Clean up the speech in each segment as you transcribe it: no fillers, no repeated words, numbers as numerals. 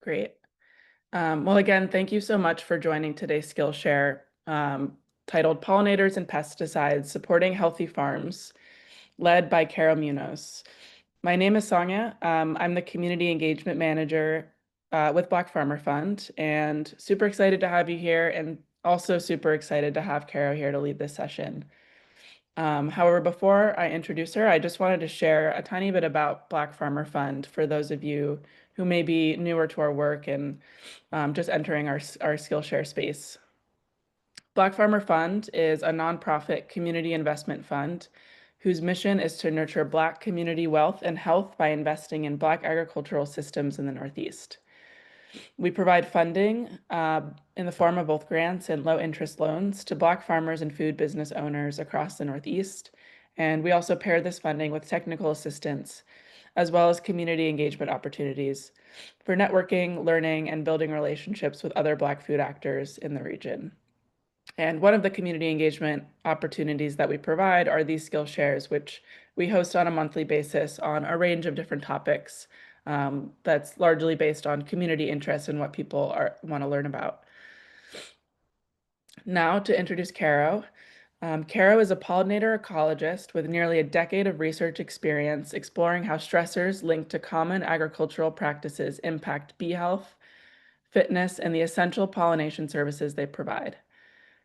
Great. Well, again, thank you so much for joining today's Skillshare, titled Pollinators and Pesticides, Supporting Healthy Farms, led by Caro Munoz. My name is Sonia. I'm the Community Engagement Manager with Black Farmer Fund, and super excited to have you here, and also super excited to have Caro here to lead this session. However, before I introduce her, I just wanted to share a tiny bit about Black Farmer Fund for those of you who may be newer to our work and just entering our Skillshare space. Black Farmer Fund is a nonprofit community investment fund whose mission is to nurture Black community wealth and health by investing in Black agricultural systems in the Northeast. We provide funding in the form of both grants and low-interest loans to Black farmers and food business owners across the Northeast. And we also pair this funding with technical assistance, as well as community engagement opportunities for networking, learning, and building relationships with other Black food actors in the region. And one of the community engagement opportunities that we provide are these Skillshares, which we host on a monthly basis on a range of different topics that's largely based on community interest and what people want to learn about. Now to introduce Caro. Caro is a pollinator ecologist with nearly a decade of research experience exploring how stressors linked to common agricultural practices impact bee health, fitness, and the essential pollination services they provide.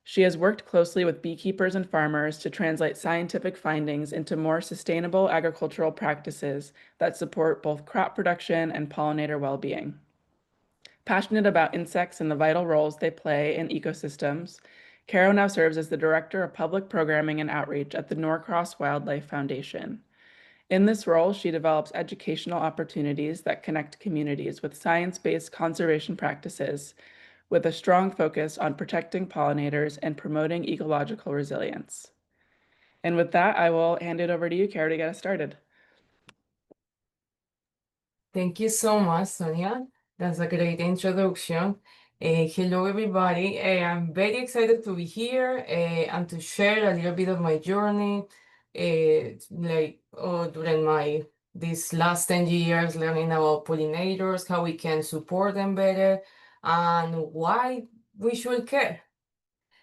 She has worked closely with beekeepers and farmers to translate scientific findings into more sustainable agricultural practices that support both crop production and pollinator well-being. Passionate about insects and the vital roles they play in ecosystems, Caro now serves as the Director of Public Programming and Outreach at the Norcross Wildlife Foundation. In this role, she develops educational opportunities that connect communities with science-based conservation practices with a strong focus on protecting pollinators and promoting ecological resilience. And with that, I will hand it over to you, Caro, to get us started. Thank you so much, Sonia. That's a great introduction. Hello, everybody. I'm very excited to be here and to share a little bit of my journey, during these last 10 years, learning about pollinators, how we can support them better, and why we should care.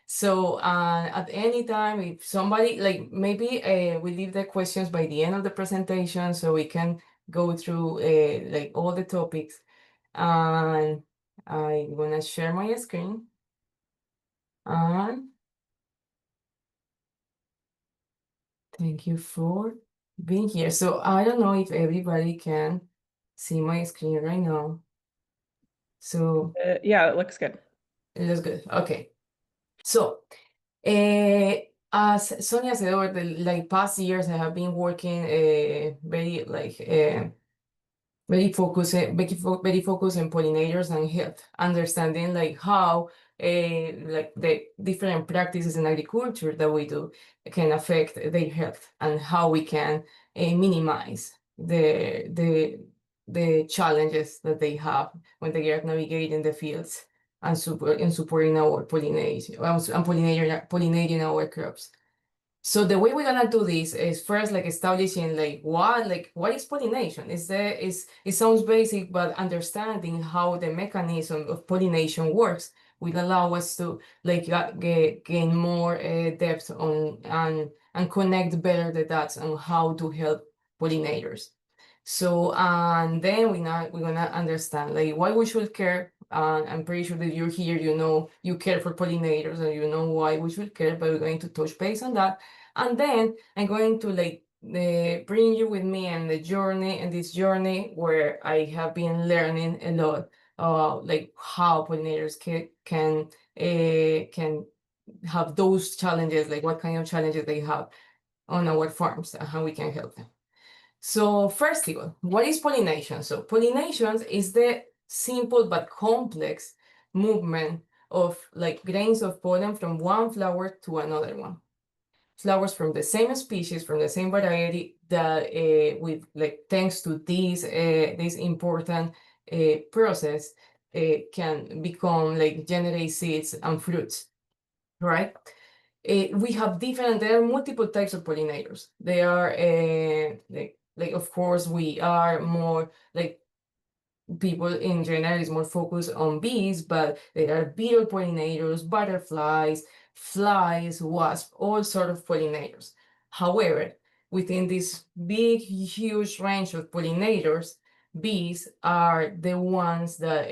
So at any time, if somebody, maybe we leave the questions by the end of the presentation so we can go through all the topics. And I'm gonna share my screen. And thank you for being here. So I don't know if everybody can see my screen right now. So yeah, it looks good. it looks good. Okay. So as Sonia said, over the past years, I have been working very focused on pollinators and health, understanding how the different practices in agriculture that we do can affect their health and how we can minimize the challenges that they have when they are navigating the fields and supporting our pollination and pollinating our crops. So the way we're gonna do this is first establishing what is pollination. It sounds basic, but understanding how the mechanism of pollination works will allow us to gain more depth on and connect better the dots on how to help pollinators. So and then we're gonna understand why we should care. I'm pretty sure that you're here, you care for pollinators and you know why we should care, but we're going to touch base on that. And then I'm going to bring you with me in this journey where I have been learning a lot how pollinators can have those challenges, what kind of challenges they have on our farms and how we can help them. So first of all, what is pollination? So pollination is the simple but complex movement of grains of pollen from one flower to another one. Flowers from the same species, from the same variety, that with thanks to this important process can become generate seeds and fruits, right? We have there are multiple types of pollinators. They are of course we are more people in general is more focused on bees, but there are beetle pollinators, butterflies, flies, wasps, all sort of pollinators. However, within this big, huge range of pollinators, bees are the ones that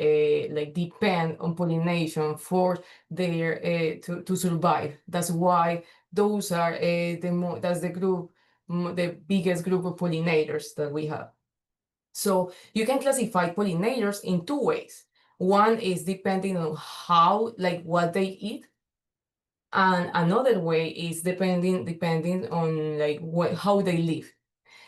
like depend on pollination for their to survive. That's why those are that's the group, the biggest group of pollinators that we have. So you can classify pollinators in two ways. One is depending on how, like what they eat, and another way is depending on like how they live.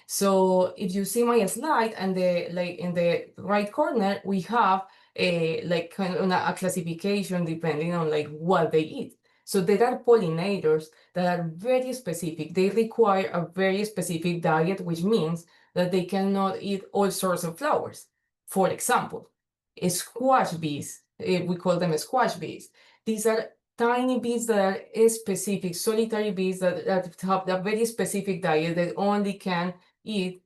So if you see my slide and the like in the right corner, we have a like kind of a classification depending on like what they eat. So there are pollinators that are very specific. They require a very specific diet, which means that they cannot eat all sorts of flowers. For example, squash bees, we call them squash bees. These are tiny bees that are specific, solitary bees that have a very specific diet that only can eat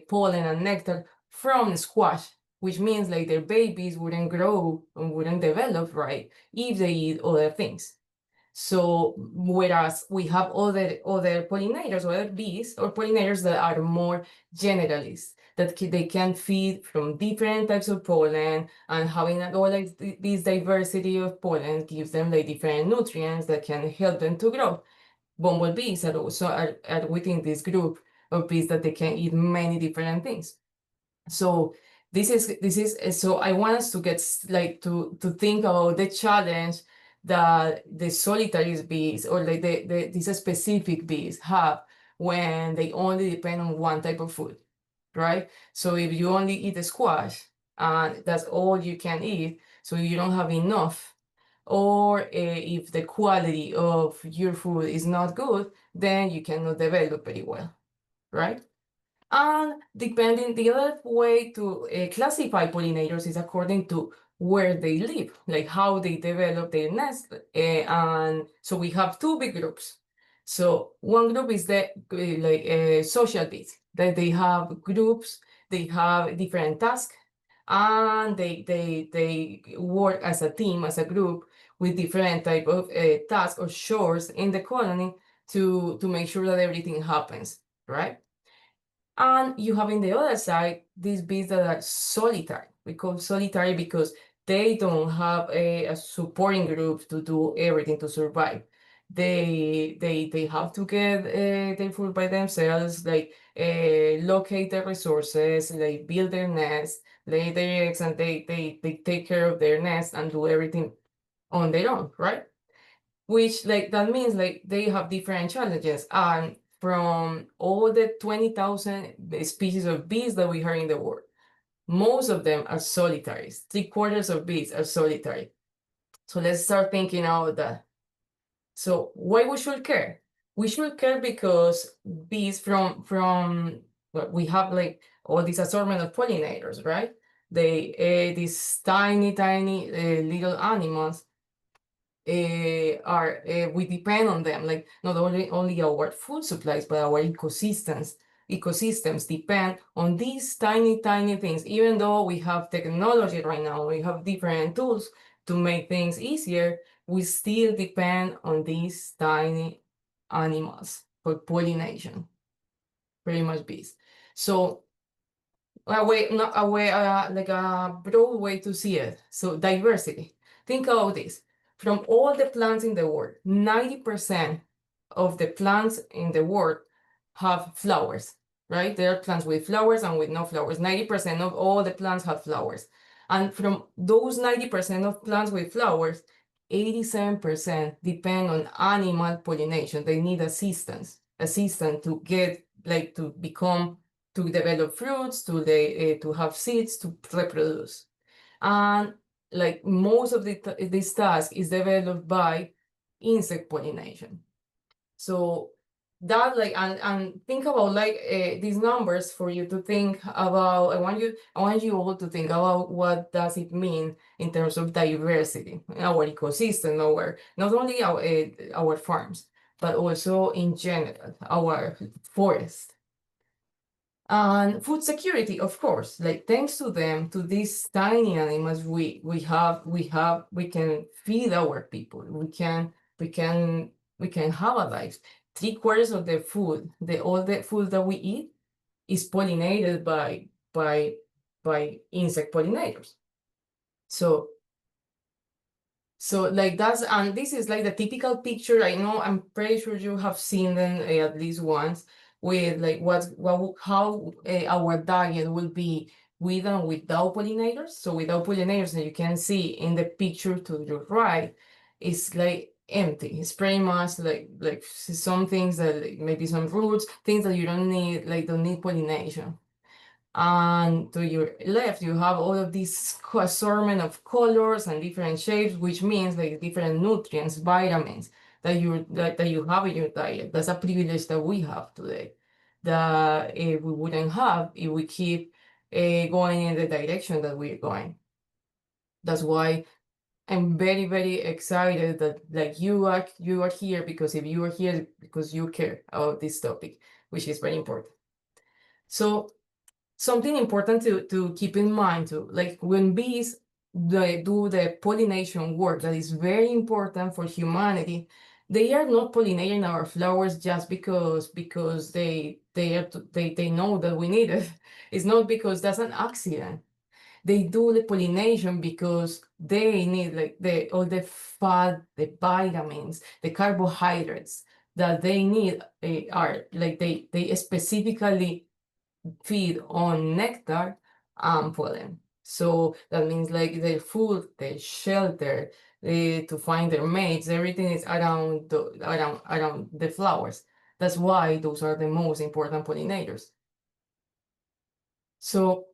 pollen and nectar from squash, which means like their babies wouldn't grow and wouldn't develop right if they eat other things. So whereas we have other pollinators, other bees or pollinators that are more generalists, that they can feed from different types of pollen, and having all like this diversity of pollen gives them like different nutrients that can help them to grow. Bumblebees are also are within this group of bees that they can eat many different things. So this is so I want us to get like to think about the challenge that the solitary bees or like these specific bees have when they only depend on one type of food, right? So if you only eat the squash and that's all you can eat, so you don't have enough, or if the quality of your food is not good, then you cannot develop very well, right? And depending, the other way to classify pollinators is according to where they live, like how they develop their nest. And so we have two big groups. So one group is the social bees, that they have groups, they have different tasks, and they work as a team, as a group, with different type of tasks or chores in the colony to make sure that everything happens, right? And you have in the other side these bees that are solitary. We call solitary because they don't have a supporting group to do everything to survive. They have to get their food by themselves, like locate their resources, like build their nest, lay their eggs, and they take care of their nest and do everything on their own, right? Which like that means like they have different challenges. And from all the 20,000 species of bees that we have in the world, most of them are solitaries. Three-quarters of bees are solitary. So let's start thinking about that. So why we should care? We should care because bees from well, we have like all this assortment of pollinators, right? They these tiny little animals are we depend on them, like not only our food supplies but our ecosystems depend on these tiny things. Even though we have technology right now, we have different tools to make things easier, we still depend on these tiny animals for pollination, pretty much bees. So a way, not a way, like a broad way to see it. So diversity. Think about this. From all the plants in the world, 90% of the plants in the world have flowers, right? There are plants with flowers and with no flowers. 90% of all the plants have flowers. And from those 90% of plants with flowers, 87% depend on animal pollination. They need assistance to get, like, to become, to develop fruits, to have seeds, to reproduce. And like most of this task is developed by insect pollination. So that like and think about like these numbers for you to think about. I want you all to think about what does it mean in terms of diversity in our ecosystem, our not only our farms, but also in general our forest. And food security, of course, like thanks to them, to these tiny animals, we can feed our people. We can have a life. 3/4 of the food, all the food that we eat is pollinated by insect pollinators. So like that's, and this is like the typical picture. I know, I'm pretty sure you have seen them at least once, with like how our diet will be with and without pollinators. So without pollinators, that you can see in the picture to your right, it's like empty. It's pretty much like some things that, like, maybe some roots, things that you don't need, like don't need pollination. And to your left, you have all of this assortment of colors and different shapes, which means like different nutrients, vitamins that you have in your diet. That's a privilege that we have today that we wouldn't have if we keep going in the direction that we're going. That's why I'm very, very excited that like you are here, because if you are here because you care about this topic, which is very important. So something important to keep in mind too, like when bees they do the pollination work that is very important for humanity, they are not pollinating our flowers just because they know that we need it. It's not because that's an accident. They do the pollination because they need like all the fat, the vitamins, the carbohydrates that they need are like they specifically feed on nectar and pollen. So that means like their food, their shelter, to find their mates, everything is around the flowers. That's why those are the most important pollinators. So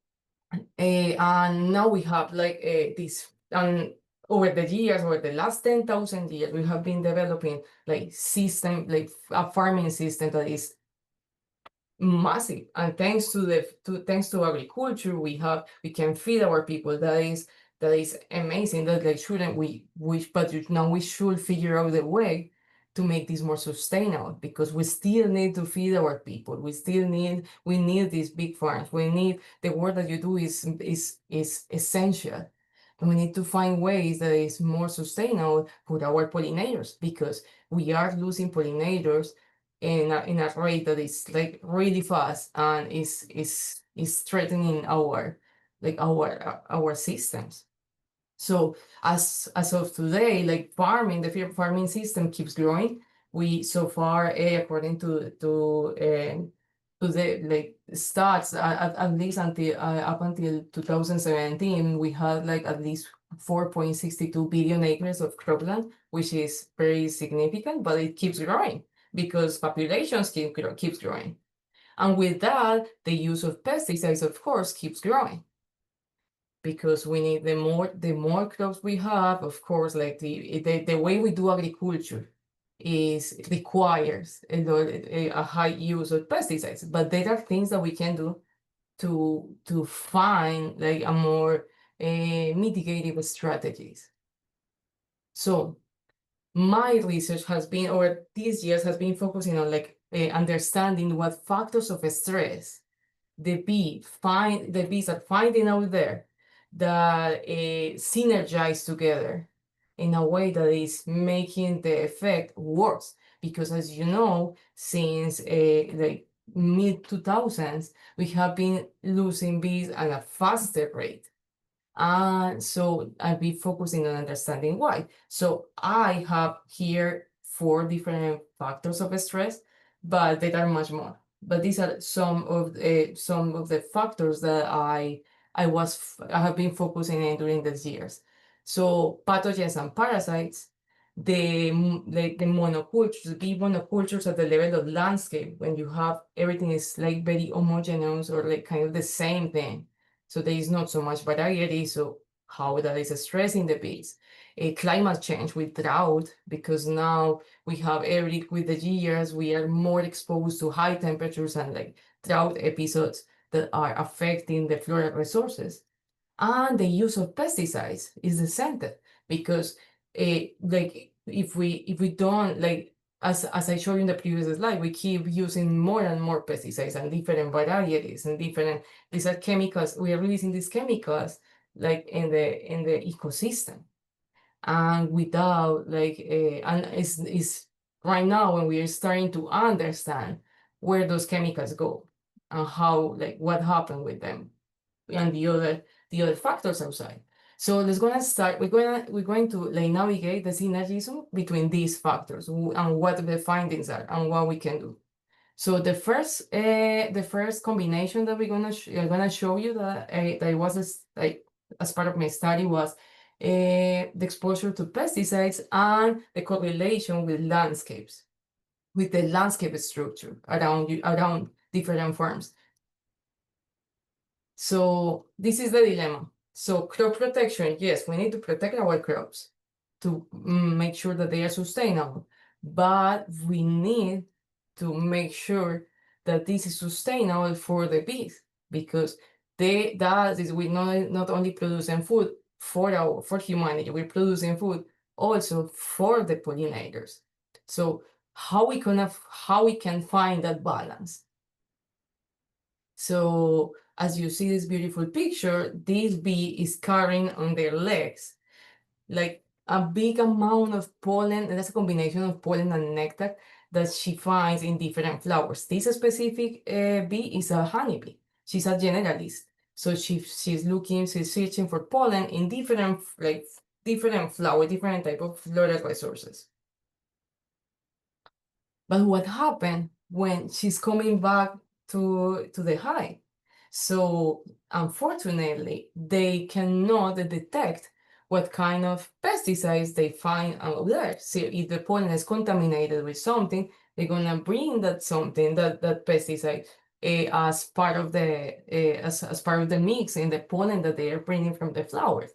and now we have like this, and over the years, over the last 10,000 years, we have been developing like system, like a farming system that is massive, and thanks to agriculture, we can feed our people. That is amazing. That like shouldn't now we should figure out a way to make this more sustainable, because we still need to feed our people. We need these big farms. We need the work that you do is essential, and we need to find ways that is more sustainable for our pollinators, because we are losing pollinators in a rate that is like really fast, and is threatening our systems. So as of today, like farming system keeps growing. We so far, according to the like stats, at least until up until 2017, we had like at least 4.62 billion acres of cropland, which is very significant, but it keeps growing because populations keeps growing. And with that, the use of pesticides, of course, keeps growing, because we need the more crops we have, of course, like the way we do agriculture requires a high use of pesticides. But there are things that we can do to find like a more mitigative strategies. So my research has been, over these years, has been focusing on like understanding what factors of stress the bees are finding out there that synergize together in a way that is making the effect worse. Because as you know, since like mid 2000s, we have been losing bees at a faster rate. So I'll be focusing on understanding why. So I have here 4 different factors of stress, but there are much more. But these are some of the factors that I have been focusing on during these years. So pathogens and parasites, the monocultures, bee monocultures at the level of landscape, when you have everything is like very homogeneous, or like kind of the same thing. So there is not so much variety. So how that is stressing the bees. A climate change with drought, because now with the years, we are more exposed to high temperatures and like drought episodes that are affecting the floral resources. And the use of pesticides is the center, because like if we don't like as I showed you in the previous slide, we keep using more and more pesticides and different varieties and different, these are chemicals, we are releasing these chemicals like in the ecosystem. And without like, and it's right now when we are starting to understand where those chemicals go and how, like what happened with them and the other factors outside. So let's gonna start. We're going to like navigate the synergism between these factors and what the findings are and what we can do. So the first combination that I'm gonna show you that was like as part of my study was the exposure to pesticides and the correlation with landscapes, with the landscape structure around different farms. So this is the dilemma. So crop protection, yes, we need to protect our crops to make sure that they are sustainable, but we need to make sure that this is sustainable for the bees because that is we not only producing food for humanity, we're producing food also for the pollinators. So how we can find that balance? So as you see this beautiful picture, this bee is carrying on their legs like a big amount of pollen, and that's a combination of pollen and nectar that she finds in different flowers. This specific bee is a honeybee. She's a generalist. So she's searching for pollen in different flowers, different type of floral resources. But what happened when she's coming back to the hive? So unfortunately, they cannot detect what kind of pesticides they find out there. So if the pollen is contaminated with something, they're gonna bring that something, that pesticide, as part of the as part of the mix in the pollen that they are bringing from the flowers.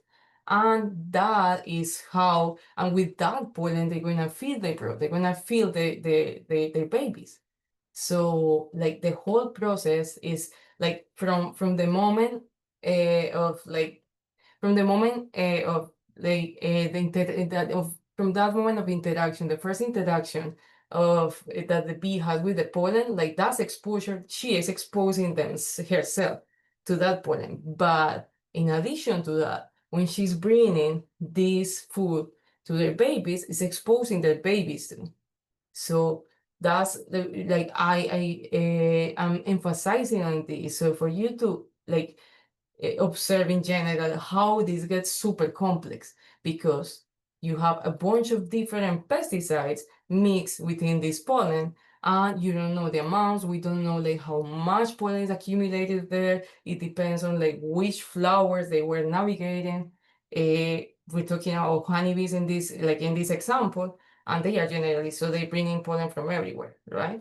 And that is how, and with that pollen, they're gonna feed their growth, they're gonna feed their babies. So like the whole process is like from the moment of like from the moment of like from that moment of interaction, the first interaction of that the bee has with the pollen, like that's exposure, she is exposing herself to that pollen. But in addition to that, when she's bringing this food to their babies, it's exposing their babies to. So that's like I'm emphasizing on this. So for you to like observe in general how this gets super complex because you have a bunch of different pesticides mixed within this pollen and you don't know the amounts. We don't know like how much pollen is accumulated there. It depends on like which flowers they were navigating. We're talking about honeybees in this example, and they are generally so they bring in pollen from everywhere, right?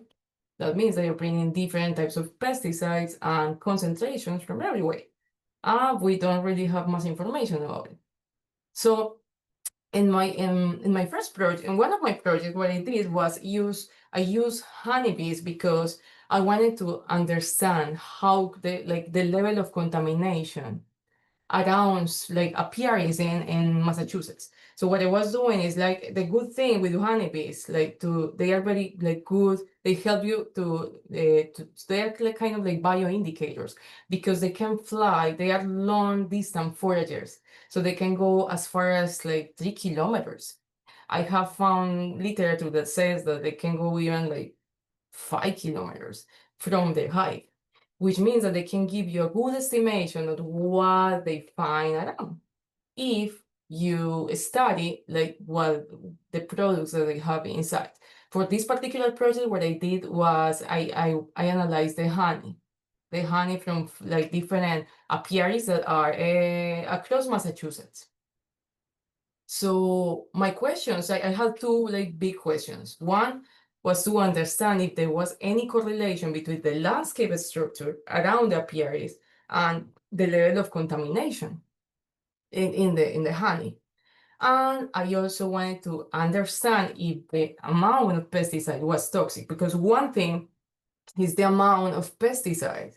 That means they are bringing different types of pesticides and concentrations from everywhere. We don't really have much information about it. So in my first project, in one of my projects, what I did was I used honeybees because I wanted to understand how the level of contamination around like apiaries in Massachusetts. So what I was doing is like the good thing with honeybees, they are very like good. They help you they are like kind of like bioindicators because they can fly. They are long distance foragers, so they can go as far as like 3 kilometers. I have found literature that says that they can go even like 5 kilometers from their hive, which means that they can give you a good estimation of what they find around if you study like what the products that they have inside. For this particular project, what I did was I analyzed the honey from like different apiaries that are across Massachusetts. So my questions, I had two like big questions. One was to understand if there was any correlation between the landscape structure around the apiaries and the level of contamination in the honey. And I also wanted to understand if the amount of pesticide was toxic, because one thing is the amount of pesticide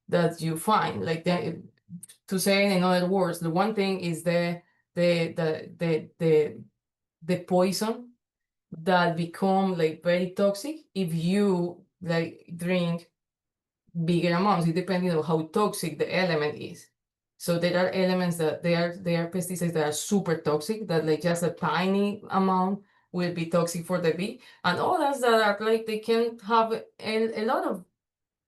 that you find, to say in other words, the one thing is the poison that become like very toxic if you like drink bigger amounts, it depending on how toxic the element is. So there are elements that they are pesticides that are super toxic, that like just a tiny amount will be toxic for the bee, and others that are like they can have a lot of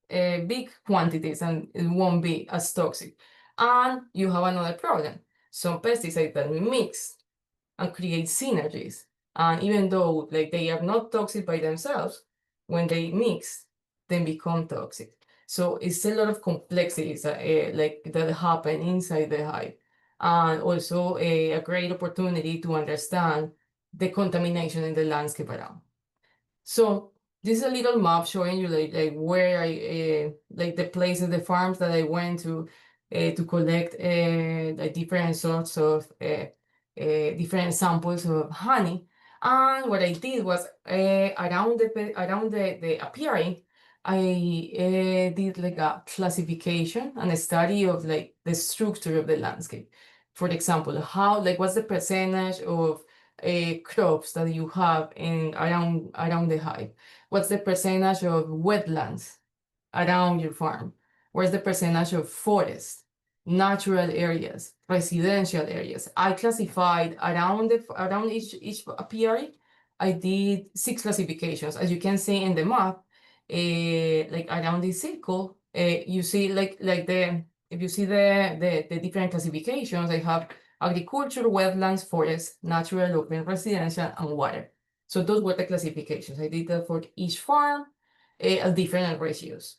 big quantities and it won't be as toxic. And you have another problem. Some pesticides that mix and create synergies. And even though like they are not toxic by themselves, when they mix, they become toxic. So it's a lot of complexities like that happen inside the hive. And also a great opportunity to understand the contamination in the landscape around. So this is a little map showing you like where I like the places, the farms that I went to collect like different sorts of different samples of honey. And what I did was around the apiary, I did like a classification and a study of like the structure of the landscape. For example, how like what's the percentage of crops that you have in around the hive? What's the percentage of wetlands around your farm? Where's the percentage of forest, natural areas, residential areas? I classified around each apiary. I did 6 classifications. As you can see in the map, like around this circle, you see like the if you see the different classifications, I have agriculture, wetlands, forest, natural, open, residential, and water. So those were the classifications. I did that for each farm at different ratios,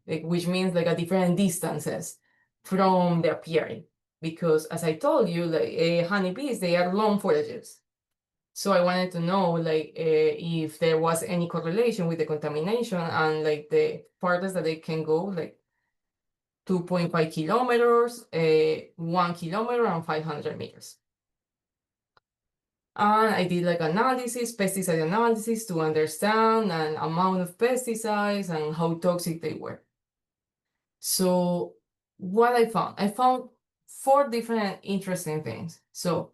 which means like at different distances from the apiary. Because as I told you, like honeybees, they are long foragers. So I wanted to know like if there was any correlation with the contamination and like the farthest that they can go, like 2.5 kilometers, 1 kilometer, and 500 meters. And I did like analysis, pesticide analysis to understand an amount of pesticides and how toxic they were. So what I found 4 different interesting things. So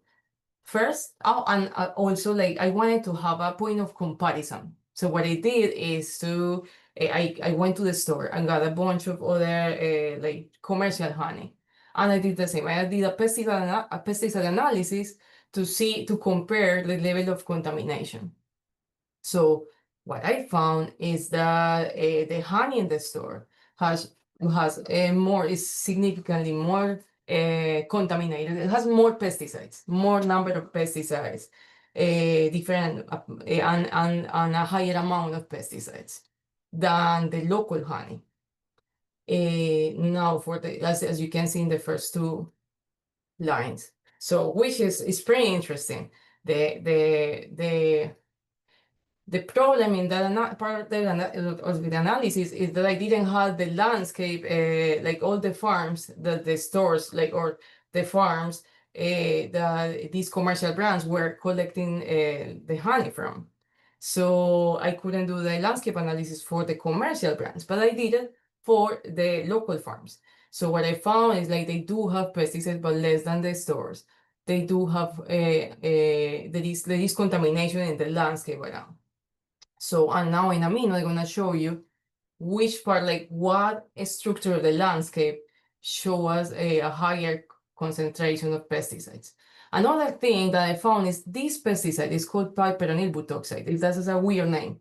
first, oh, and also like I wanted to have a point of comparison. So what I did is I went to the store and got a bunch of other like commercial honey, and I did the same. I did a pesticide analysis to compare the level of contamination. So what I found is that the honey in the store has more is significantly more contaminated. It has more pesticides, more number of pesticides, different and a higher amount of pesticides than the local honey. Now for the as you can see in the first 2 lines. So which is pretty interesting. The problem in that part of the analysis is that I didn't have the landscape, like all the farms, the stores, like or the farms that these commercial brands were collecting the honey from. So I couldn't do the landscape analysis for the commercial brands, but I did it for the local farms. So what I found is like they do have pesticides, but less than the stores. They do have there is contamination in the landscape around. So, and now in a minute, I'm gonna show you which part, like what structure of the landscape show us a higher concentration of pesticides. Another thing that I found is this pesticide is called piperonyl butoxide. It has a weird name,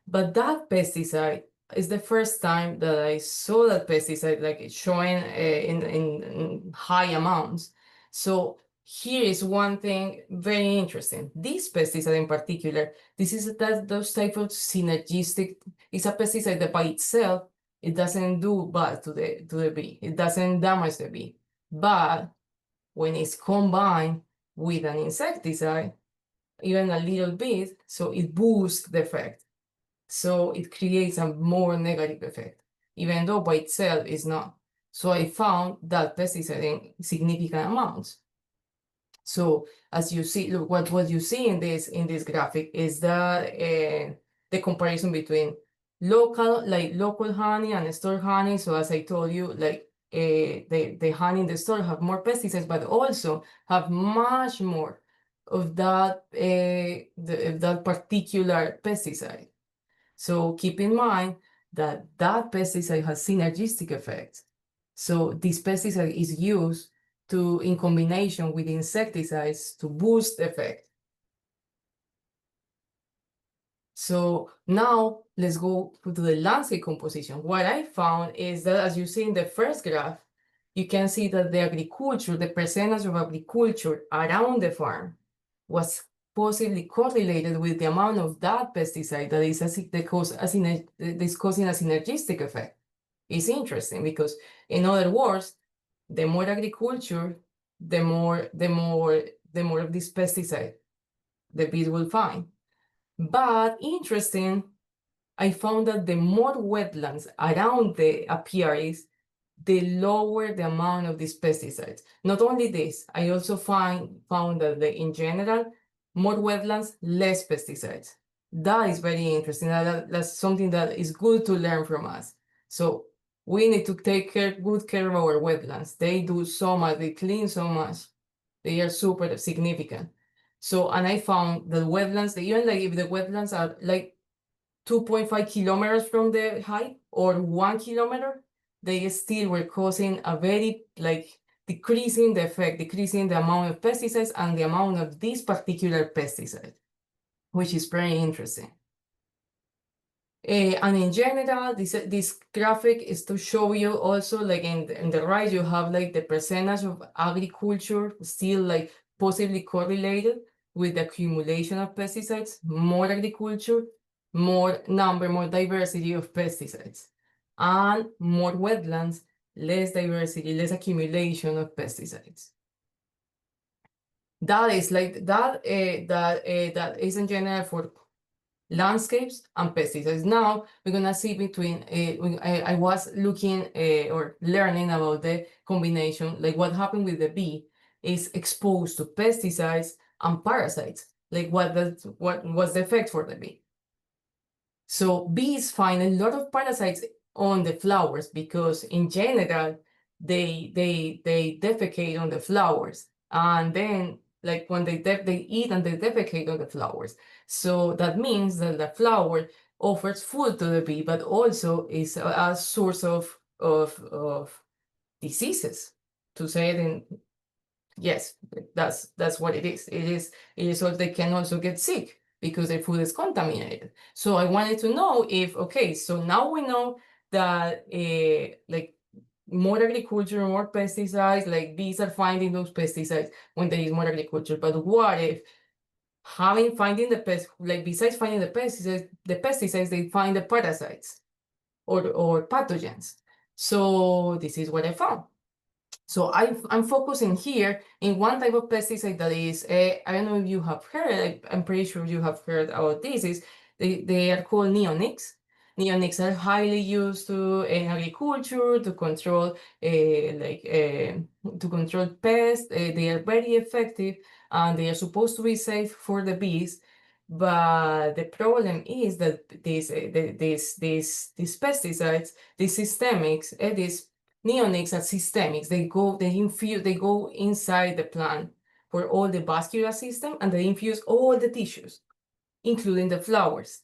but that pesticide is the first time that I saw that pesticide like it's showing in high amounts. So here is one thing very interesting. This pesticide in particular, this is those type of synergistic. It's a pesticide that by itself it doesn't do bad to the bee. It doesn't damage the bee, but when it's combined with an insecticide, even a little bit, so it boosts the effect. So it creates a more negative effect, even though by itself is not. So I found that pesticide in significant amounts. So as you see, look, what you see in this graphic is that the comparison between local honey and store honey. So as I told you, like the honey in the store have more pesticides, but also have much more of that particular pesticide. So keep in mind that that pesticide has synergistic effects. So this pesticide is used in combination with insecticides to boost effect. So now let's go to the landscape composition. What I found is that, as you see in the first graph, you can see that the percentage of agriculture around the farm was possibly correlated with the amount of that pesticide that is causing a synergistic effect. It's interesting because, in other words, the more agriculture, the more of this pesticide the bees will find. But interesting, I found that the more wetlands around the apiaries, the lower the amount of these pesticides. Not only this, I also found that in general, more wetlands, less pesticides. That is very interesting. That's something that is good to learn from us. So we need to take good care of our wetlands. They do so much, they clean so much. They are super significant. So, and I found that wetlands, even like if the wetlands are like 2.5 kilometers from the height or 1 kilometer, they still were causing a very decreasing the amount of pesticides and the amount of this particular pesticide, which is very interesting. And in general, this graphic is to show you also, like in the right, you have like the percentage of agriculture still like possibly correlated with the accumulation of pesticides, more agriculture, more diversity of pesticides, and more wetlands, less diversity, less accumulation of pesticides. That is like that is in general for landscapes and pesticides. Now we're gonna see between I was looking or learning about the combination, like what happened with the bee is exposed to pesticides and parasites, like what was the effect for the bee. So bees find a lot of parasites on the flowers because in general they defecate on the flowers, and then like when they eat and they defecate on the flowers. So that means that the flower offers food to the bee, but also is a source of diseases, to say it in. Yes, that's what it is. It is also they can also get sick because their food is contaminated. So I wanted to know if, okay, so now we know that like more agriculture, more pesticides, like bees are finding those pesticides when there is more agriculture. But what if finding the pest, like besides finding the pesticides, they find the parasites or pathogens. So this is what I found. So I'm focusing here in one type of pesticide that is, I don't know if you have heard, I'm pretty sure you have heard about this, they are called neonics. Neonics are highly used in agriculture to control pests. They are very effective and they are supposed to be safe for the bees. But the problem is that these pesticides, these systemics, these neonics are systemics. They go inside the plant for all the vascular system, and they infuse all the tissues, including the flowers.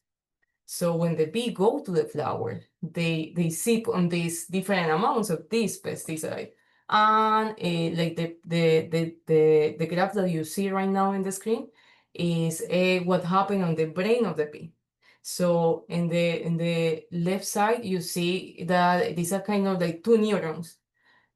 So when the bee go to the flower, they sip on these different amounts of this pesticide. And like the graph that you see right now in the screen is what happened on the brain of the bee. So in the left side, you see that these are kind of like two neurons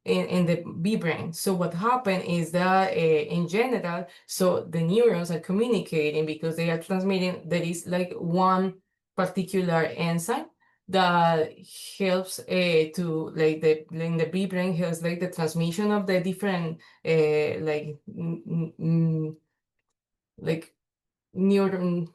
in the bee brain. So what happened is that in general, so the neurons are communicating because they are transmitting. There is like one particular enzyme that helps to like in the bee brain helps like the transmission of the different like neuron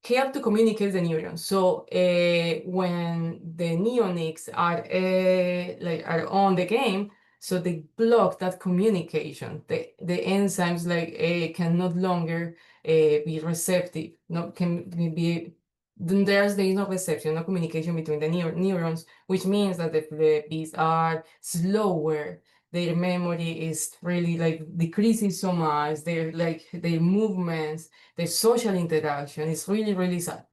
help to communicate the neurons. So when the neonics are on the game, so they block that communication. The enzymes can no longer be receptive. There is no reception, no communication between the neurons, which means that the bees are slower. their memory is really like decreasing so much. Their like their movements, their social interaction is really, really sad.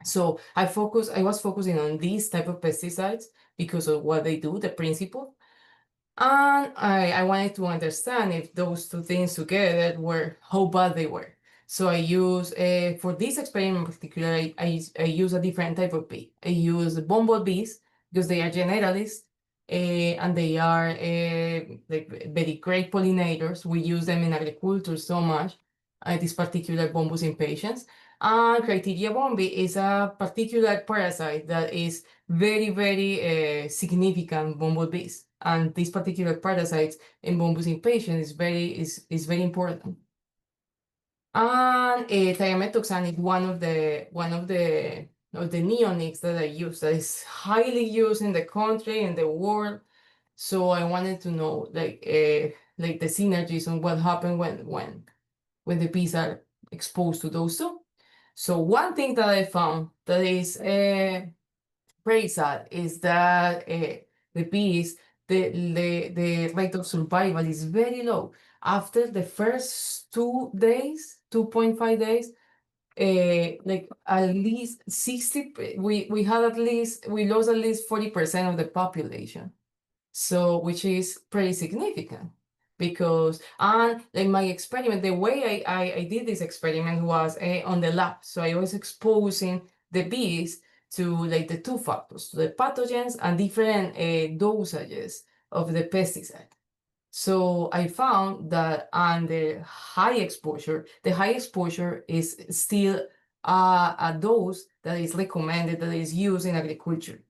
So I was focusing on these type of pesticides because of what they do, the principle. And I wanted to understand if those two things together were how bad they were. So I use, for this experiment in particular, I use a different type of bee. I use bumblebees because they are generalists and they are like very great pollinators. We use them in agriculture so much, this particular Bombus impatiens. And Criteria bombi is a particular parasite that is very, very significant bumblebees. And this particular parasites in Bombus impatiens is very important. And thiamethoxam is one of the neonics that I use that is highly used in the country in the world. So I wanted to know like the synergies on what happened when the bees are exposed to those two. So one thing that I found that is very sad is that the bees, the rate of survival is very low. After the first 2 days, 2.5 days, like at least 60, we had at least, we lost at least 40% of the population. So, which is pretty significant because, and like my experiment, the way I did this experiment was on the lab. So I was exposing the bees to like the two factors, to the pathogens and different dosages of the pesticide. So I found that on the high exposure is still a dose that is recommended, that is used in agriculture.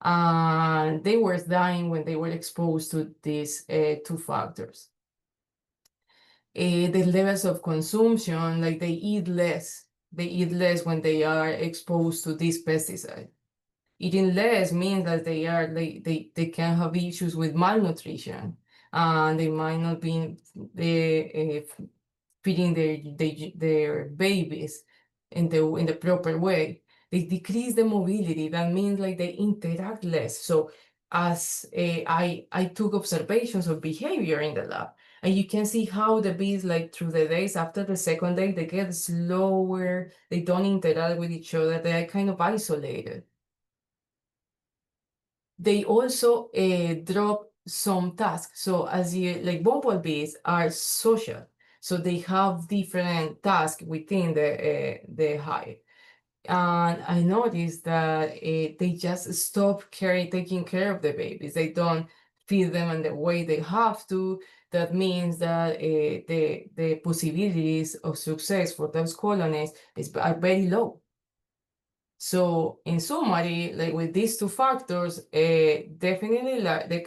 And they were dying when they were exposed to these two factors. The levels of consumption, like they eat less. They eat less when they are exposed to this pesticide. Eating less means that they can have issues with malnutrition, and they might not be feeding their babies in the proper way. They decrease the mobility. That means like they interact less. So as I took observations of behavior in the lab, and you can see how the bees, like through the days after the second day, they get slower, they don't interact with each other, they are kind of isolated. They also drop some tasks. So as you, like bumblebees are social, so they have different tasks within the hive. And I noticed that they just stop taking care of the babies. They don't feed them in the way they have to. That means that the possibilities of success for those colonies are very low. So in summary, like with these two factors, definitely like the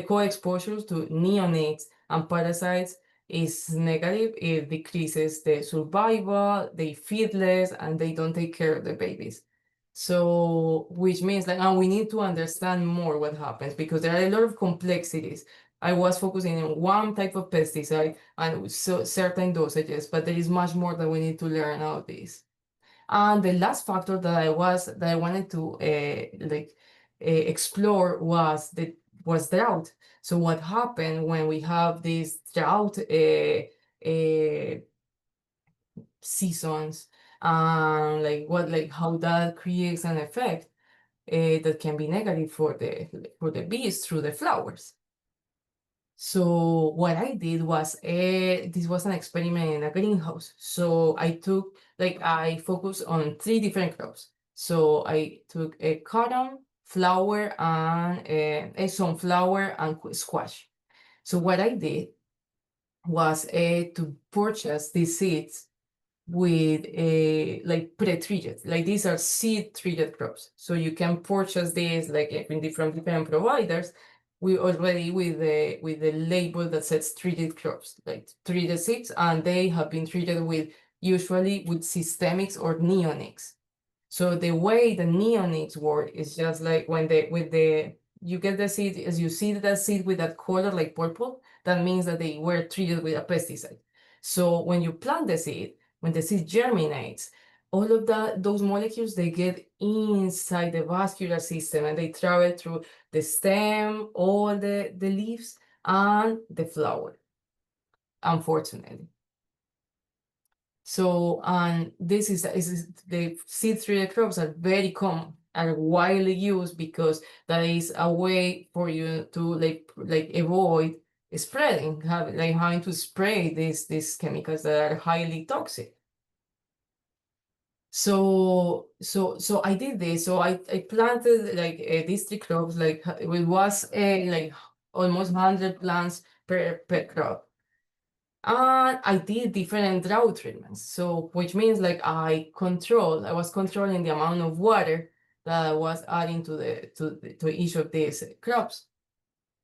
co-exposure to neonates and parasites is negative. It decreases the survival, they feed less, and they don't take care of the babies. So, which means like, and we need to understand more what happens because there are a lot of complexities. I was focusing on one type of pesticide and certain dosages, but there is much more that we need to learn about this. And the last factor that I wanted to explore was drought. So what happened when we have these drought seasons, and like how that creates an effect that can be negative for the bees through the flowers. So what I did was, this was an experiment in a greenhouse. So I focused on 3 different crops. So I took a cotton, flower, and a sunflower and squash. So what I did was to purchase these seeds with like pre-treated, like these are seed treated crops. So you can purchase these like from different providers. We already with the label that says treated crops, like treated seeds, and they have been treated usually with systemics or neonics. So the way the neonics work is just like when you get the seed, as you see that seed with that color like purple, that means that they were treated with a pesticide. So when you plant the seed, when the seed germinates, all of those molecules, they get inside the vascular system and they travel through the stem, all the leaves, and the flower, unfortunately. So, and this is the seed-treated crops are very common, are widely used because that is a way for you to like avoid spreading, having to spray these chemicals that are highly toxic. So I did this. So I planted like these 3 crops. Like it was like almost 100 plants per crop. And I did different drought treatments. So which means like I was controlling the amount of water that I was adding to each of these crops.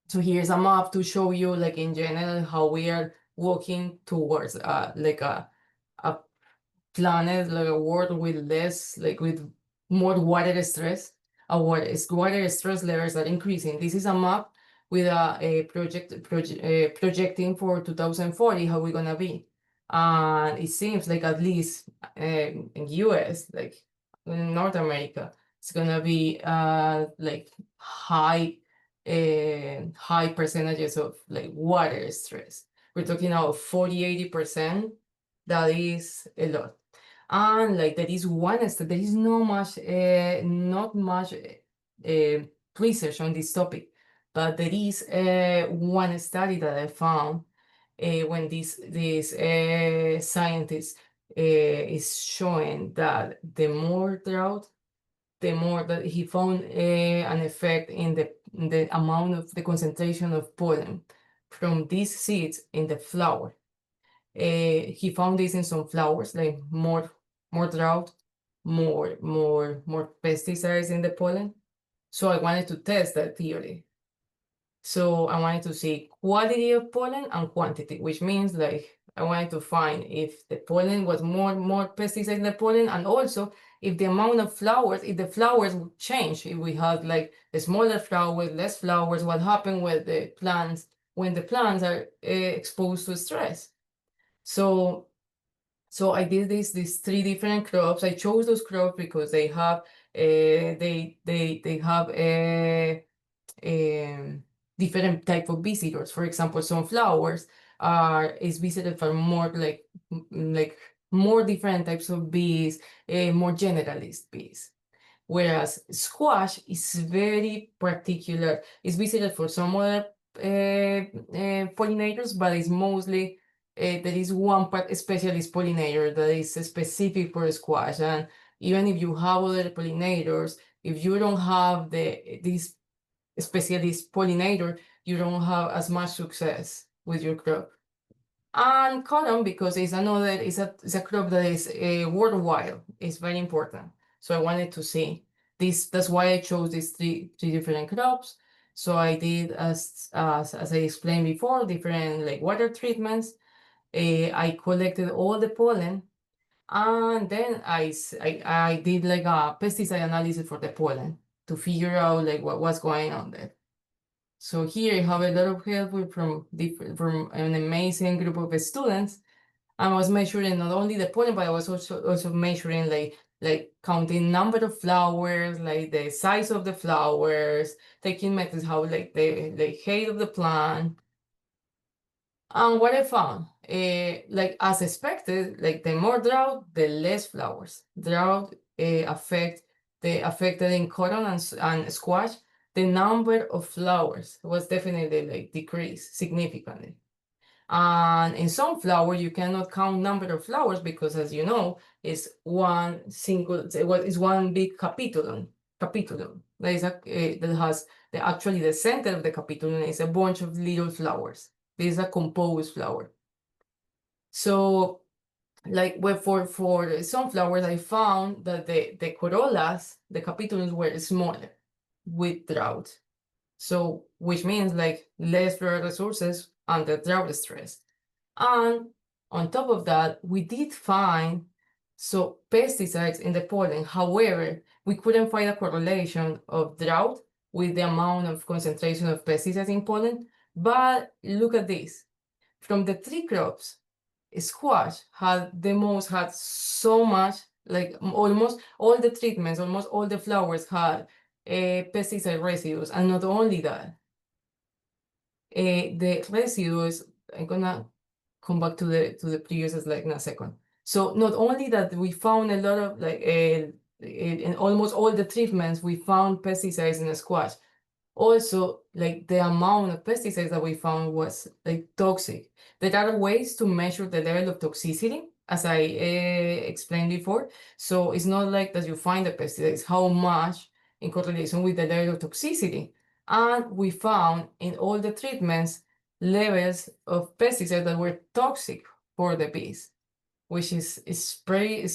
So here's a map to show you like in general how we are walking towards like a planet, like a world with less, like with more water stress. Water stress levels are increasing. This is a map with a projecting for 2040 how we're gonna be. And it seems like at least in US, like in North America, it's gonna be like high percentages of like water stress. We're talking about 40-80%. That is a lot. And like there is there is not much research on this topic, but there is one study that I found when this scientist is showing that the more drought, the more that he found an effect in the amount of the concentration of pollen from these seeds in the flower. He found this in some flowers, like more drought, more pesticides in the pollen. So I wanted to test that theory. So I wanted to see quality of pollen and quantity, which means like I wanted to find if the pollen was more pesticides in the pollen, and also if the amount of flowers, if the flowers would change, if we had like a smaller flowers, less flowers, what happened with the plants when the plants are exposed to stress. So I did these 3 different crops. I chose those crops because they have different type of visitors. For example, some flowers is visited for more like more different types of bees, more generalist bees. Whereas squash is very particular. It's visited for some other pollinators, but it's mostly there is one specialist pollinator that is specific for squash. And even if you have other pollinators, if you don't have this specialist pollinator, you don't have as much success with your crop. And cotton, because it's a crop that is worldwide, it's very important. So I wanted to see this. That's why I chose these three different crops. So I did as I explained before, different like water treatments. I collected all the pollen, and then I did like a pesticide analysis for the pollen to figure out like what's going on there. So here I have a lot of help from an amazing group of students. I was measuring not only the pollen, but I was also measuring like counting number of flowers, like the size of the flowers, taking methods how like the height of the plant. And what I found, like as expected, like the more drought, the less flowers. Drought affected in cotton and squash. The number of flowers was definitely like decreased significantly. And in sunflower, you cannot count number of flowers because, as you know, it's one big capitulum. Capitulum that has actually the center of the capitulum is a bunch of little flowers. This is a composed flower. So, like for sunflowers, I found that the corollas, the capitulums were smaller with drought. So, which means like less floral resources under drought stress. And on top of that, we did find pesticides in the pollen. However, we couldn't find a correlation of drought with the amount of concentration of pesticides in pollen. But look at this. From the 3 crops, squash had so much Like almost all the treatments, almost all the flowers had pesticide residues, and not only that, the residues. I'm gonna come back to the previous slide in a second. So not only that we found a lot of like in almost all the treatments we found pesticides in the squash. Also, like the amount of pesticides that we found was like toxic. There are ways to measure the level of toxicity, as I explained before. So it's not like that you find the pesticides, how much in correlation with the level of toxicity. And we found in all the treatments levels of pesticides that were toxic for the bees, which is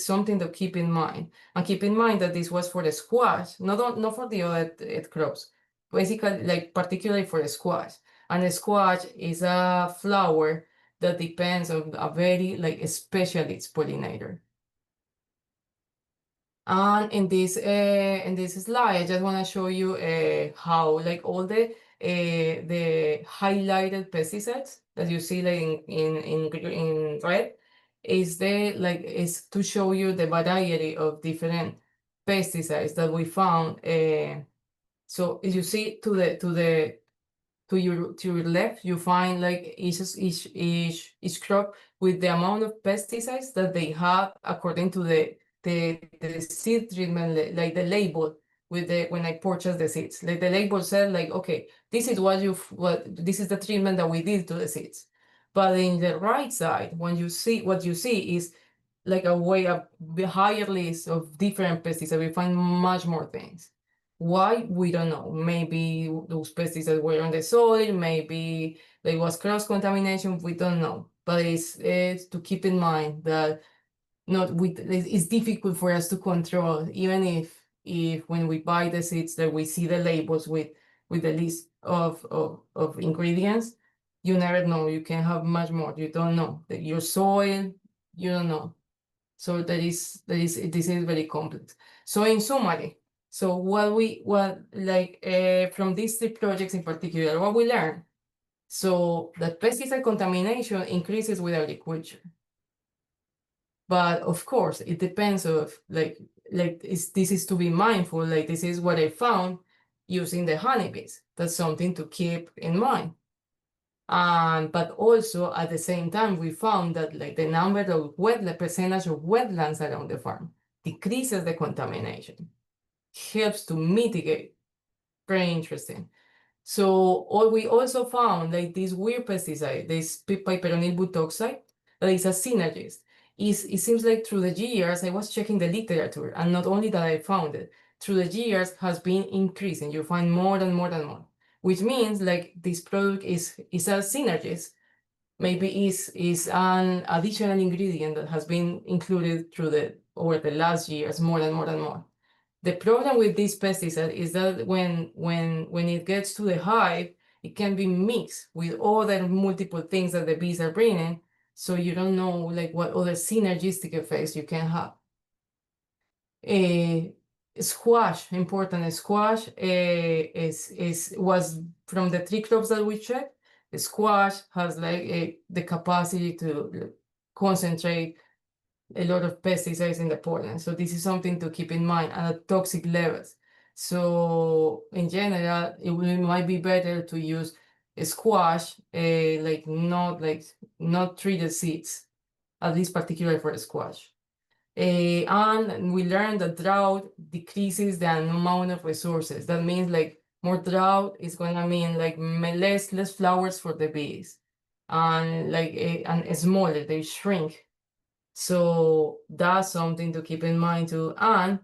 something to keep in mind. And keep in mind that this was for the squash, not for the other crops. Basically, like particularly for the squash. And the squash is a flower that depends on a very like specialist pollinator. And in this slide, I just want to show you how like all the highlighted pesticides that you see like in red is to show you the variety of different pesticides that we found. So as you see to your left, you find like each crop with the amount of pesticides that they have according to the seed treatment, like the label with the when I purchased the seeds. Like the label said, like, okay, this is what this is the treatment that we did to the seeds. But in the right side, when you see what you see is like a way of the higher list of different pesticides. We find much more things. Why? We don't know. Maybe those pesticides were on the soil, maybe there was cross-contamination, we don't know. But it's to keep in mind that it's difficult for us to control, even if when we buy the seeds that we see the labels with the list of ingredients, you never know. You can have much more. You don't know. Your soil, you don't know. So this is very complex. So in summary, so from these three projects in particular, what we learned, so that pesticide contamination increases with agriculture. But of course, it depends of this is to be mindful, like this is what I found using the honeybees. That's something to keep in mind. But also at the same time, we found that like the number of percentage of wetlands around the farm decreases the contamination, helps to mitigate. Very interesting. So we also found like this weird pesticide, this piperonyl butoxide, that is a synergist. It seems like through the years, I was checking the literature, and not only that I found it, through the years has been increasing. You find more and more and more, which means like this product is a synergist. Maybe is an additional ingredient that has been included over the last years more and more and more. The problem with this pesticide is that when it gets to the hive, it can be mixed with other multiple things that the bees are bringing, so you don't know like what other synergistic effects you can have. Squash, important squash, was from the three crops that we checked. The squash has like the capacity to concentrate a lot of pesticides in the pollen. So this is something to keep in mind at toxic levels. So in general, might be better to use a squash, not treated seeds, at least particularly for the squash. And we learned that drought decreases the amount of resources. That means like more drought is gonna mean like less flowers for the bees, and and smaller, they shrink. So that's something to keep in mind too. And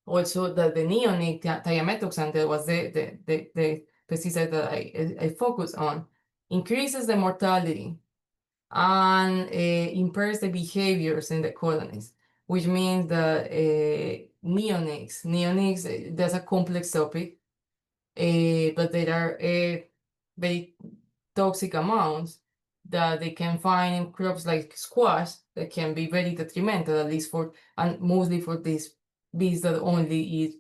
also that the neonic thiamethoxam, that was the pesticide that I focus on, increases the mortality and impairs the behaviors in the colonies, which means that neonics, that's a complex topic, but there are very toxic amounts that they can find in crops like squash that can be very detrimental, at least and mostly for these bees that only eat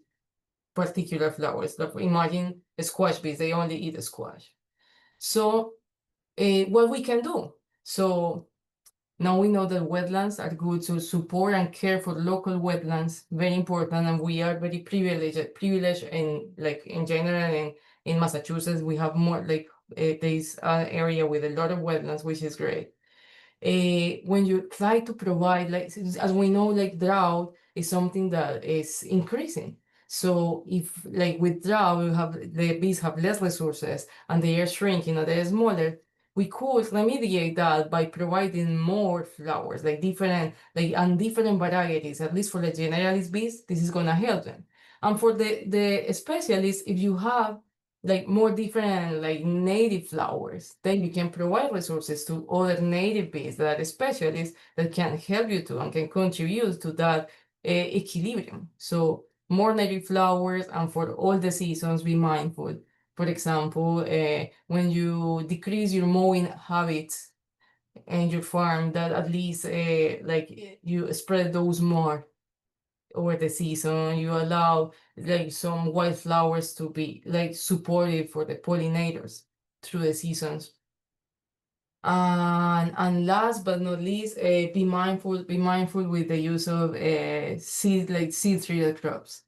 particular flowers. Like imagine squash bees, they only eat squash. So what we can do? So Now we know that wetlands are good, so support and care for local wetlands, very important, and we are very privileged in like in general in Massachusetts, we have more like this area with a lot of wetlands, which is great. When you try to provide, like as we know, like drought is something that is increasing. So if like with drought, you have the bees have less resources and they are shrinking and they're smaller, we could remediate that by providing more flowers, like different, like and different varieties. At least for the generalist bees, this is gonna help them. And for the specialists, if you have like more different like native flowers, then you can provide resources to other native bees that are specialists that can help you to and can contribute to that equilibrium. So more native flowers, and for all the seasons, be mindful. For example, when you decrease your mowing habits and your farm, that at least like you spread those more over the season. You allow like some wildflowers to be like supportive for the pollinators through the seasons. And last but not least, be mindful with the use of seed treated crops.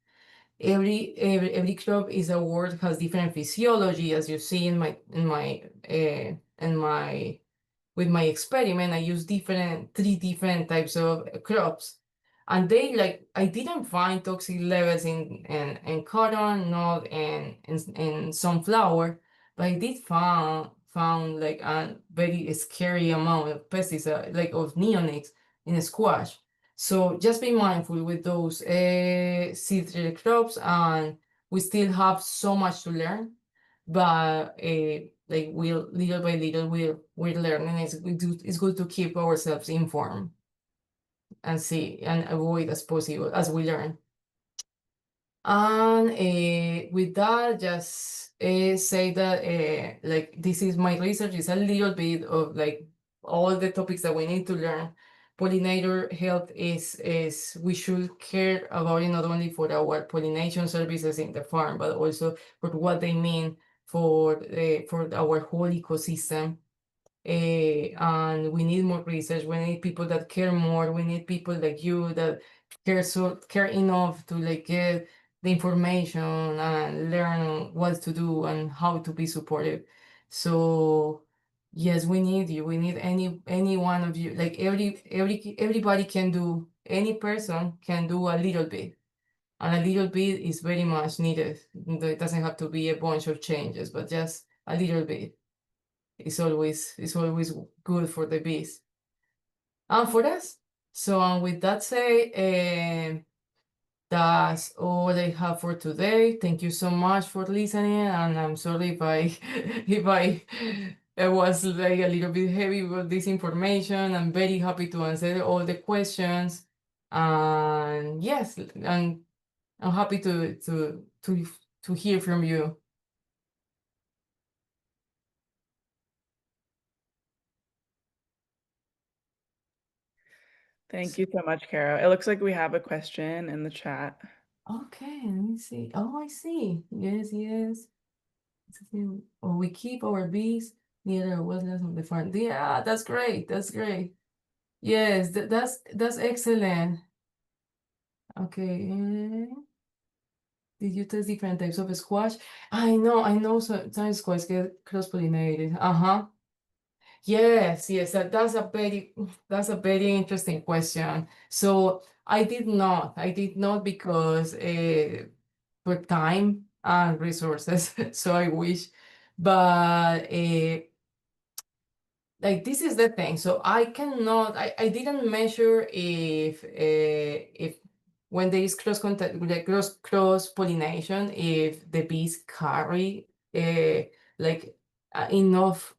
Every crop is a word, has different physiology, as you see in my with my experiment. I used three different types of crops, and they like I didn't find toxic levels in cotton, not in sunflower, but I did found like a very scary amount of pesticide, like of neonics in squash. So just be mindful with those seed crops, and we still have so much to learn, but like we'll little by little we're learning. It's good to keep ourselves informed and see and avoid as possible as we learn. And with that, just say that like this is my research is a little bit of like all the topics that we need to learn. Pollinator health is we should care about it not only for our pollination services in the farm, but also for what they mean for our whole ecosystem. And we need more research. We need people that care more. We need people like you that care enough to like get the information and learn what to do and how to be supportive. So yes, we need you. We need any one of you. Like everybody can do. Any person can do a little bit. And a little bit is very much needed. It doesn't have to be a bunch of changes, but just a little bit is always good for the bees and for us. So with that say, that's all I have for today. Thank you so much for listening, and I'm sorry if I if I was like a little bit heavy with this information. I'm very happy to answer all the questions, and yes, and I'm happy to hear from you. Thank you so much, Caro. It looks like we have a question in the chat. Okay, let me see. Oh, I see. Yes, yes. Or we keep our bees near the wetlands of the farm. Yeah, that's great. That's great. Yes, that's excellent. Okay. Did you test different types of squash? I know sometimes squash get cross-pollinated. Uh-huh. Yes, yes, that's a very interesting question. So I did not because for time and resources. So I wish, but like this is the thing. So I didn't measure if when there is cross contact, like cross pollination, if the bees carry like enough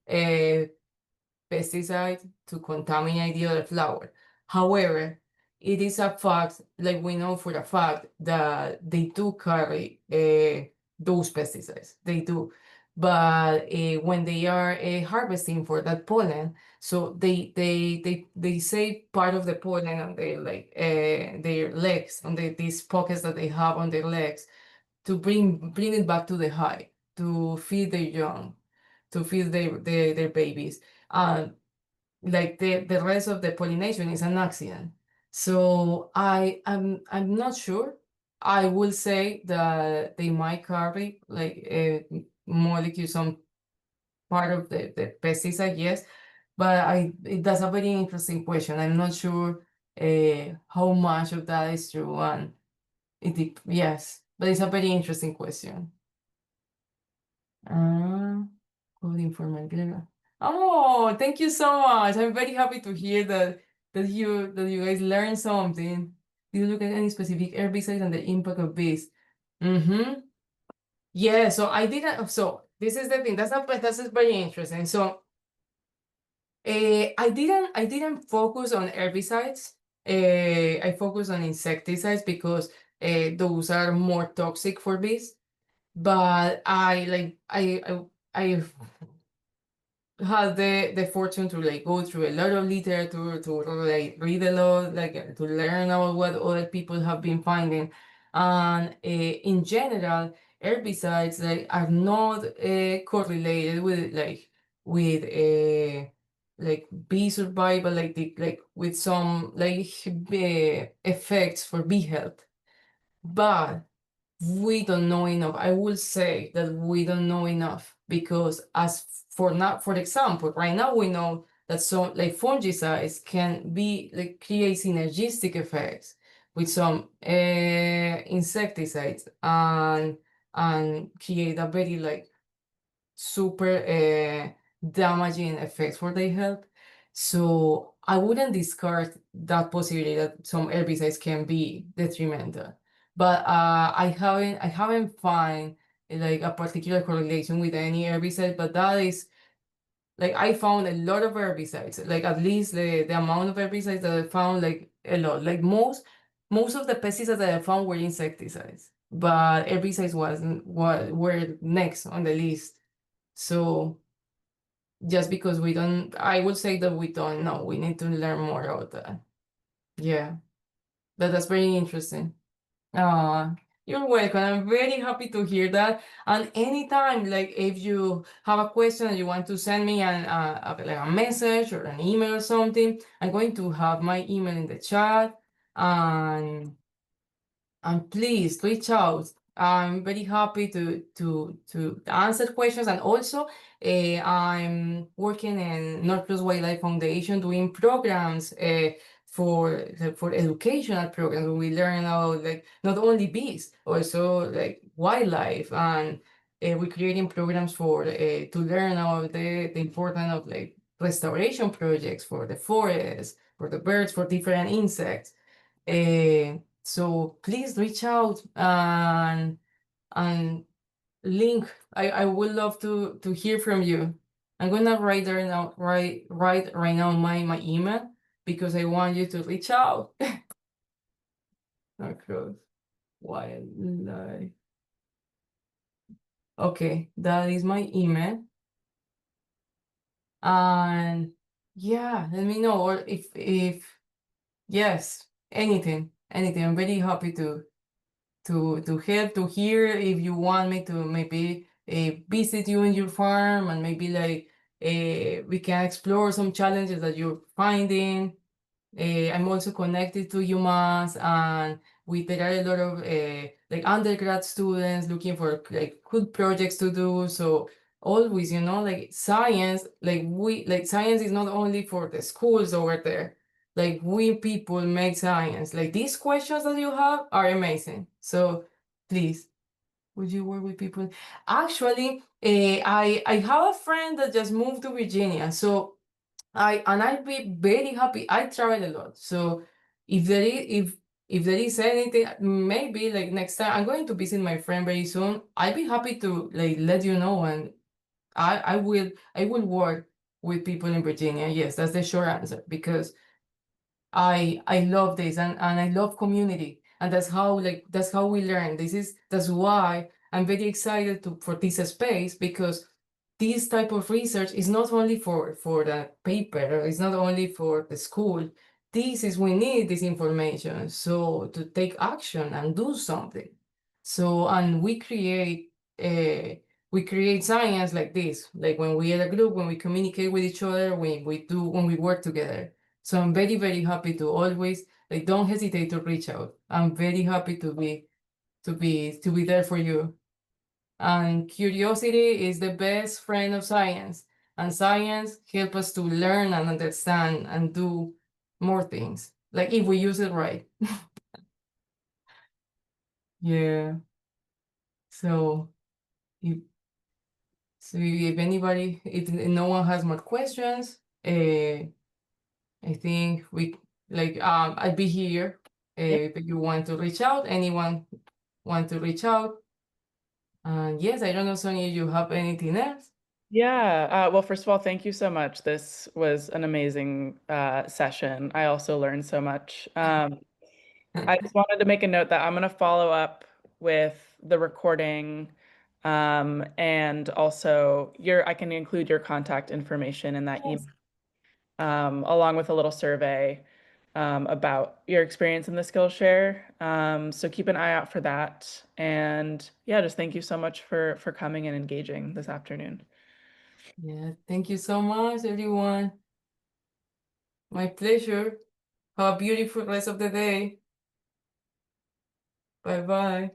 pesticide to contaminate the other flower. However, it is a fact, like we know for a fact that they do carry those pesticides. They do. But when they are harvesting for that pollen, so they save part of the pollen on their legs, on these pockets that they have on their legs, to bring it back to the hive, to feed their young, to feed their babies. like the rest of the pollination is an accident. So I'm not sure. I will say that they might carry like a molecule, some part of the pesticide, yes. But that's a very interesting question. I'm not sure how much of that is true, and yes, but it's a very interesting question. Coding for my grandma. Oh, thank you so much. I'm very happy to hear that you guys learned something. Do you look at any specific herbicides and the impact of bees? Mm-hmm. Yeah, so I didn't. So this is the thing. That's very interesting. So I didn't focus on herbicides. I focus on insecticides because those are more toxic for bees. But I had the fortune to like go through a lot of literature, to like read a lot, like to learn about what other people have been finding. And in general, herbicides like are not correlated with like bee survival, like with some like effects for bee health. But we don't know enough. I will say that we don't know enough because as for now, for example, right now we know that some like fungicides can be like create synergistic effects with some insecticides and create a very like super damaging effects for their health. So I wouldn't discard that possibility that some herbicides can be detrimental. But I haven't found like a particular correlation with any herbicide, but that is like I found a lot of herbicides, like at least the amount of herbicides that I found, like a lot. Like most of the pesticides that I found were insecticides, but herbicides wasn't what were next on the list. So just because we don't, I would say that we don't know. We need to learn more about that. Yeah, that's very interesting. You're welcome. I'm very happy to hear that. And anytime, like if you have a question and you want to send me like a message or an email or something, I'm going to have my email in the chat. And and please reach out. I'm very happy to answer questions. And also, I'm working in Northwest Wildlife Foundation doing programs for educational programs where we learn about like not only bees, also like wildlife, and we're creating programs for to learn about the importance of like restoration projects for the forest, for the birds, for different insects. So please reach out and link. I would love to hear from you. I'm gonna write there now, write right now my email because I want you to reach out. Across wildlife. Okay, that is my email. And yeah, let me know, or if yes, anything. I'm very happy to help, to hear if you want me to maybe visit you in your farm, and maybe like we can explore some challenges that you're finding. I'm also connected to UMass, and there are a lot of like undergrad students looking for like good projects to do. So always, like science, like science is not only for the schools over there. Like we people make science. Like these questions that you have are amazing. So please, would you work with people? Actually, I have a friend that just moved to Virginia. So I'd be very happy. I travel a lot, so if there is anything, maybe like next time I'm going to visit my friend very soon. I'd be happy to like let you know, and I will work with people in Virginia. Yes, that's the short answer, because I love this, and I love community, and that's how we learn. That's why I'm very excited for this space, because this type of research is not only for the paper, or it's not only for the school. We need this information so to take action and do something. So, and we create we create science like this, like when we are a group, when we communicate with each other, when we work together. So I'm very, very happy to always, like, don't hesitate to reach out. I'm very happy to be there for you. And curiosity is the best friend of science. And science helps us to learn and understand and do more things. Like if we use it right. Yeah. So if if no one has more questions, I think I'd be here. Yeah. If you want to reach out, anyone want to reach out. And yes, I don't know, Sonia, you have anything else? Yeah. Well, first of all, thank you so much. This was an amazing session. I also learned so much. I just wanted to make a note that I'm going to follow up with the recording, and also I can include your contact information in that email, Yes. along with a little survey about your experience in the Skillshare. So keep an eye out for that. And yeah, just thank you so much for coming and engaging this afternoon. Yeah, thank you so much, everyone. My pleasure. Have a beautiful rest of the day. Bye bye.